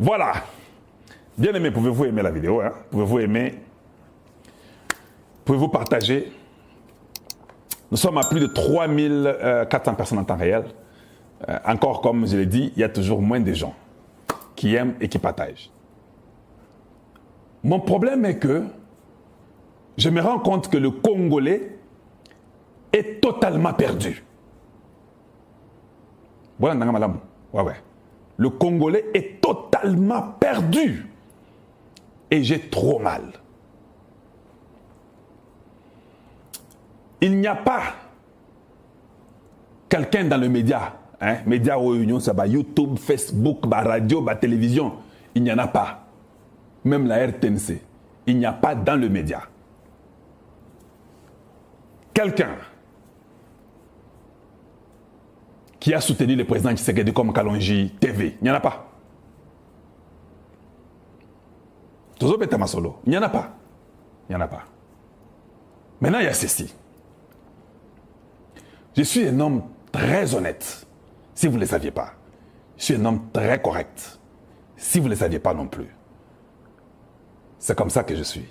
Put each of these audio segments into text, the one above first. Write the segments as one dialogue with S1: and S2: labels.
S1: Voilà. Bien aimé, pouvez-vous aimer la vidéo, hein? Pouvez-vous aimer? Pouvez-vous partager? Nous sommes à plus de 3400 personnes en temps réel. Encore, comme je l'ai dit, il y a toujours moins de gens qui aiment et qui partagent. Mon problème est que je me rends compte que le Congolais est totalement perdu. Voilà, madame. Ouais. Le Congolais est totalement perdu. Et j'ai trop mal. Il n'y a pas quelqu'un dans le média, média réunion, ça va YouTube, Facebook, radio, télévision. Il n'y en a pas. Même la RTNC. Il n'y a pas dans le média. Quelqu'un qui a soutenu le président Tshisekedi comme Kalonji TV. Il n'y en a pas. Il n'y en a pas. Il n'y en a pas. Maintenant, il y a ceci. Je suis un homme très honnête, si vous ne le saviez pas. Je suis un homme très correct, si vous ne le saviez pas non plus. C'est comme ça que je suis.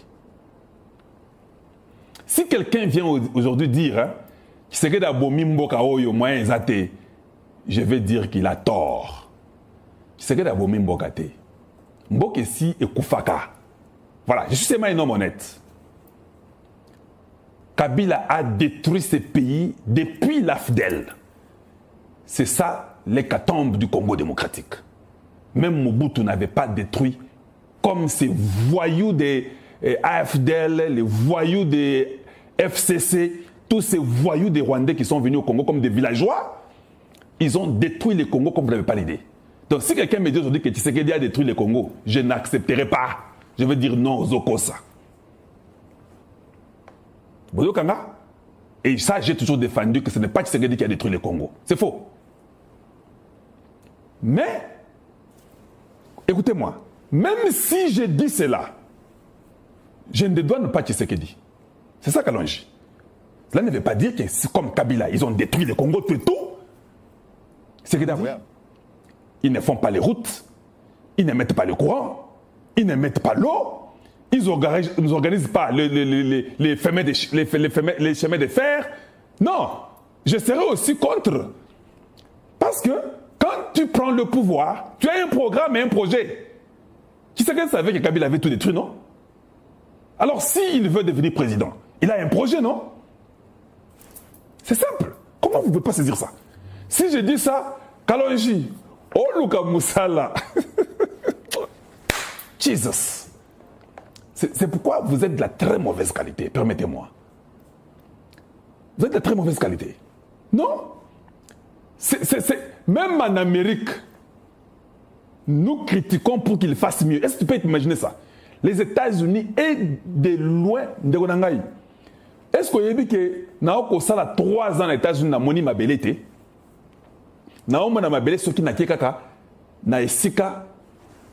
S1: Si quelqu'un vient aujourd'hui dire je vais dire qu'il a tort. Voilà, je suis seulement un homme honnête. Kabila a détruit ce pays depuis l'AFDEL. C'est ça l'hécatombe du Congo démocratique. Même Mobutu n'avait pas détruit comme ces voyous des AFDEL, les voyous des FCC, tous ces voyous des Rwandais qui sont venus au Congo comme des villageois. Ils ont détruit le Congo comme vous n'avez pas l'idée. Donc si quelqu'un me dit aujourd'hui que Tshisekedi a détruit le Congo, je n'accepterai pas. Je veux dire non aux Okosa. Et ça, j'ai toujours défendu que ce n'est pas Tshisekedi qui a détruit le Congo. C'est faux. Mais, écoutez-moi, même si je dis cela, je ne dédouane pas Tshisekedi. C'est ça Kalonji. Cela ne veut pas dire que c'est comme Kabila, ils ont détruit le Congo tout. C'est que d'abord, ils ne font pas les routes, ils ne mettent pas le courant, ils ne mettent pas l'eau, ils n'organisent pas les chemins de fer. Non, je serai aussi contre. Parce que quand tu prends le pouvoir, tu as un programme et un projet. Qui savait que Kabila avait tout détruit, non? Alors s'il veut devenir président, il a un projet, non? C'est simple. Comment vous ne pouvez pas saisir ça? Si je dis ça, Kalonji, oh Luka Moussala, Jesus. C'est pourquoi vous êtes de la très mauvaise qualité, permettez-moi. Vous êtes de la très mauvaise qualité. Non? Même en Amérique, nous critiquons pour qu'ils fassent mieux. Est-ce que tu peux imaginer ça? Les États-Unis et de loin de Gonangaï. Est-ce que vous avez dit que Naoko Sala 3 ans aux États-Unis n'a moni ma belete? Naoma na mabele soki na kekaka na esika.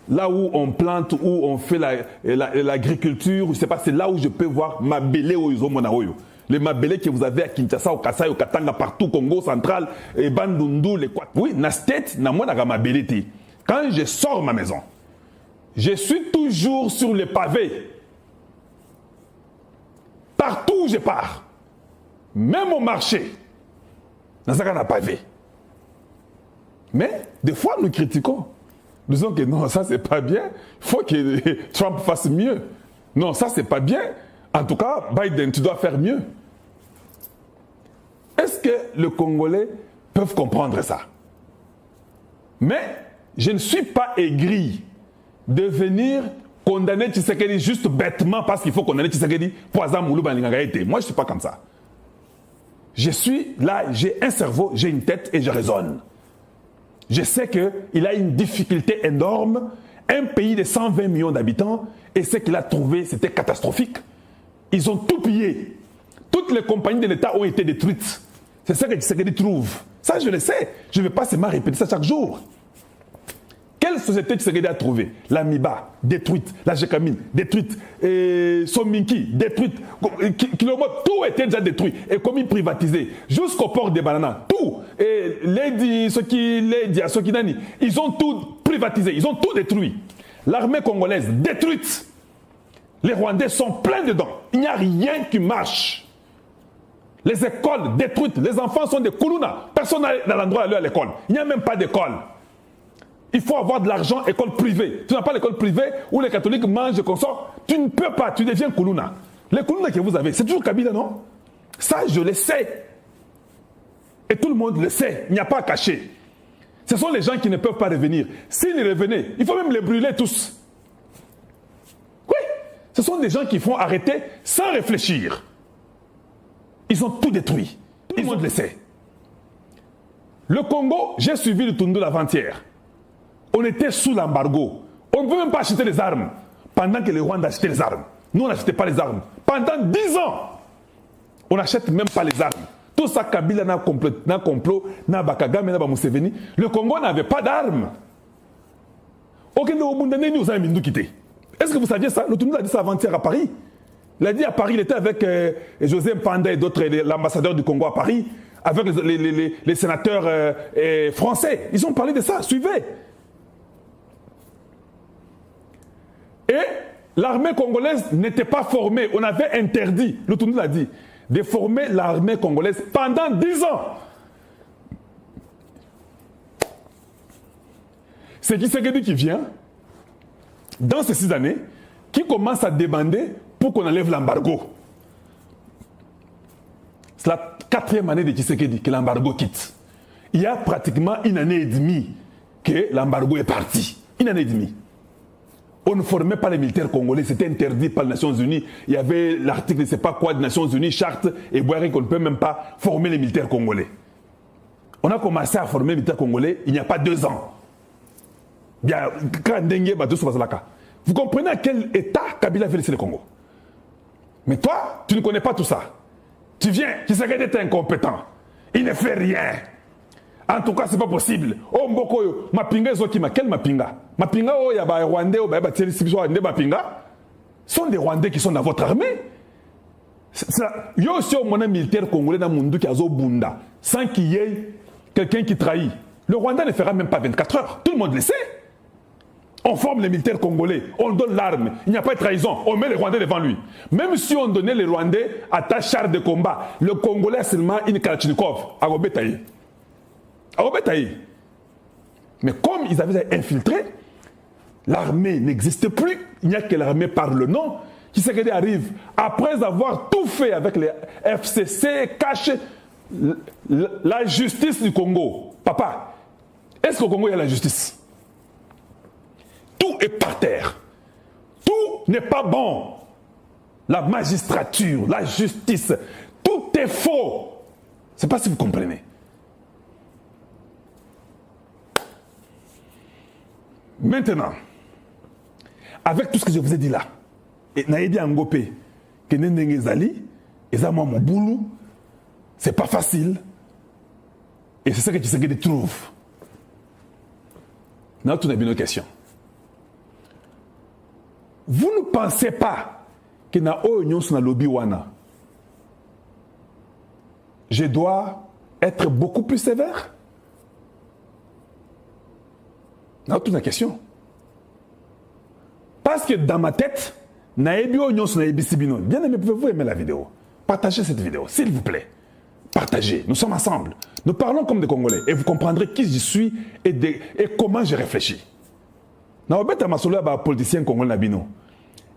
S1: Là où on plante, où on fait l'agriculture, je ne sais pas, c'est là où je peux voir mabélé au Izomonaoyo. Les mabélés que vous avez à Kinshasa, au Kassai, au Katanga, partout, Congo central, et Bandundu, les quoi. Oui, na state, na moi na mabélé. Quand je sors ma maison, je suis toujours sur les pavés. Partout où je pars, même au marché, na zaka na pavé. Mais des fois, nous critiquons. Nous disons que non, ça c'est pas bien. Il faut que Trump fasse mieux. Non, ça c'est pas bien. En tout cas, Biden, tu dois faire mieux. Est-ce que les Congolais peuvent comprendre ça? Mais je ne suis pas aigri de venir condamner Tshisekedi juste bêtement parce qu'il faut condamner Tshisekedi pour hasard Moulou Baningagaïté. Moi, je ne suis pas comme ça. Je suis là, j'ai un cerveau, j'ai une tête et je raisonne. Je sais qu'il a une difficulté énorme, un pays de 120 millions d'habitants, et ce qu'il a trouvé, c'était catastrophique. Ils ont tout pillé. Toutes les compagnies de l'État ont été détruites. C'est ça que Tshisekedi trouve. Ça, je le sais. Je ne vais pas seulement répéter ça chaque jour. Quelle société Tshisekedi a trouvé? La Miba, détruite. La Gécamine, détruite. Sominki, détruite. Kilomote, tout était déjà détruit. Et comme ils privatisaient, jusqu'au port des bananas, tout. Et Lady, ceux qui Nani, ils ont tout privatisé, ils ont tout détruit. l'armée congolaise détruite. Les Rwandais sont pleins dedans. Il n'y a rien qui marche. Les écoles détruites. Les enfants sont des koulouna. Personne n'a l'endroit d'aller à l'école. Il n'y a même pas d'école. Il faut avoir de l'argent, école privée. Tu n'as pas l'école privée où les catholiques mangent et consortent. Tu ne peux pas, tu deviens koulouna. Les koulouna que vous avez, c'est toujours Kabila, non? Ça, je le sais. Et tout le monde le sait. Il n'y a pas à cacher. Ce sont les gens qui ne peuvent pas revenir. S'ils revenaient, il faut même les brûler tous. Oui, ce sont des gens qui font arrêter sans réfléchir. Ils ont tout détruit. Tout le monde le sait. Le Congo, j'ai suivi le Tundu l'avant-hier. On était sous l'embargo. On ne veut même pas acheter les armes. Pendant que les Rwandais achetaient les armes. Nous, on n'achetait pas les armes. Pendant 10 ans, on n'achète même pas les armes. Tout ça, Kabila n'a complot, n'a Bakagame, n'a Museveni. Le Congo n'avait pas d'armes. Est-ce que vous saviez ça? Le Tundu a dit ça avant-hier à Paris. Il a dit à Paris, il était avec José Mpanda et d'autres, l'ambassadeur du Congo à Paris, avec les sénateurs français. Ils ont parlé de ça, suivez. Et l'armée congolaise n'était pas formée. On avait interdit, le Tundu l'a dit, de former l'armée congolaise pendant 10 ans. C'est Tshisekedi qui vient, dans ces 6 années, qui commence à demander pour qu'on enlève l'embargo. C'est la 4e année de Tshisekedi que l'embargo quitte. Il y a pratiquement 1 année et demie que l'embargo est parti. 1 année et demie. On ne formait pas les militaires congolais, c'était interdit par les Nations Unies. Il y avait l'article, je ne sais pas quoi, des Nations Unies, charte et Boiry, qu'on ne peut même pas former les militaires congolais. On a commencé à former les militaires congolais il n'y a pas 2 ans. Vous comprenez à quel état Kabila veut laisser le Congo? Mais toi, tu ne connais pas tout ça. Tu viens, tu sais qu'il est incompétent. Il ne fait rien. En tout cas, ce n'est pas possible. Oh, Mboko, Mapinga, quel Mapinga? Mapinga, oh, il y a des Rwandais, oh, Mapinga. Ce sont des Rwandais qui sont dans votre armée. Il y a aussi un militaire congolais dans le monde qui a Zobunda, sans qu'il y ait quelqu'un qui trahit. Le Rwanda ne fera même pas 24 heures. Tout le monde le sait. On forme les militaires congolais, on donne l'arme, il n'y a pas de trahison, on met les Rwandais devant lui. Même si on donnait les Rwandais à ta char de combat, le Congolais a seulement une Kalachnikov à Robetaï. Mais comme ils avaient infiltré, l'armée n'existe plus, il n'y a que l'armée par le nom. Tshisekedi arrive, après avoir tout fait avec les FCC, caché la justice du Congo. Papa, est-ce qu'au Congo il y a la justice? Tout est par terre. Tout n'est pas bon. La magistrature, la justice, tout est faux. Je ne sais pas si vous comprenez. Maintenant, avec tout ce que je vous ai dit là, et Naïdi Angopé, que Nendenge Zali, et Zama Moboulou, c'est pas facile. Et c'est ça que Tshisekedi trouve. Now, tu n'as bien une question. Vous ne pensez pas que na Union sur lobby wana, je dois être beaucoup plus sévère? Non, toute la question. Parce que dans ma tête, naebi Union sur Sibino. Bien aimé, pouvez-vous aimer la vidéo? Partagez cette vidéo, s'il vous plaît. Partagez. Nous sommes ensemble. Nous parlons comme des Congolais et vous comprendrez qui je suis et comment je réfléchis. Politicien congolais Nabino.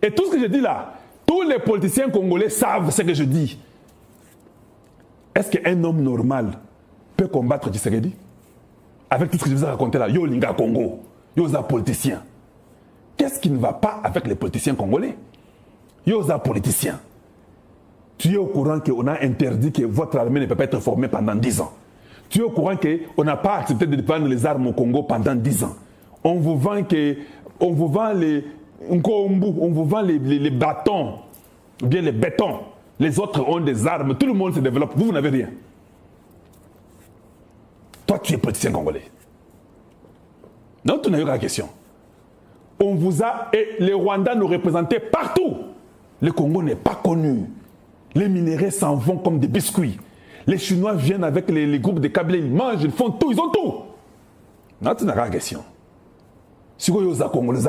S1: Et tout ce que je dis là, tous les politiciens congolais savent ce que je dis. Est-ce qu'un homme normal peut combattre Tshisekedi? Avec tout ce que je vous ai raconté là, yo linga Congo, yo za politicien. Qu'est-ce qui ne va pas avec les politiciens congolais? Yo za politicien. Tu es au courant qu'on a interdit que votre armée ne peut pas être formée pendant 10 ans. Tu es au courant qu'on n'a pas accepté de prendre les armes au Congo pendant 10 ans. On vous vend les bâtons, ou bien les bétons. Les autres ont des armes, tout le monde se développe. Vous n'avez rien. Toi, tu es politicien congolais. Non, tu n'as eu la question. On vous a, et les Rwandais nous représentaient partout. Le Congo n'est pas connu. Les minéraux s'en vont comme des biscuits. Les Chinois viennent avec les groupes de Kabila, ils mangent, ils font tout, ils ont tout. Non, tu n'as pas la question. Si vous êtes Congolais,